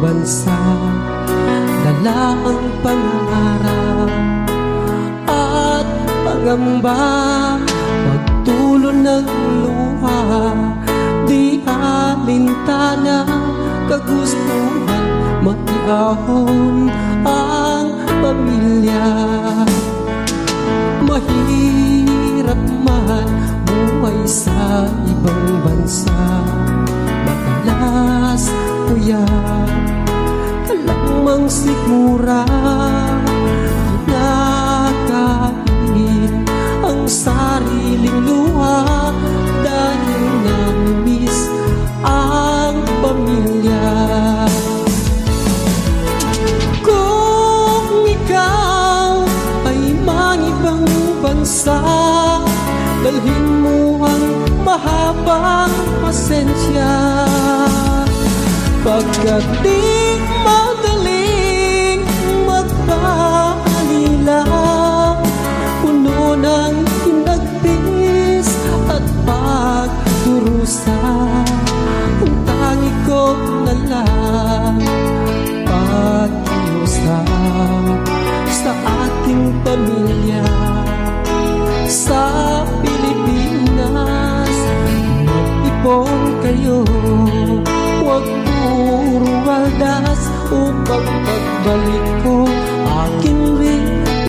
bansa. Dala ang pangarap at pangamba, pagtulo ng luha, di alintana, kagustuhan, maiahon ang pamilya. Mahirap man buhay sa ibang bansa, madalas puyat ka lamang sigura, kinakain ang sariling luha dahil namimiss ang pamilya. Kung ikaw ay mangibang bansa, dalhin mo ang mahabang pasensya, pagkat di madaling magpaalila, puno ng hinagpis at pagdurusa. Ang tangi ko na lang pag-iusap sa ating pamilya sa Pilipinas. Mag-ipon kayo, huwag puro waldas upang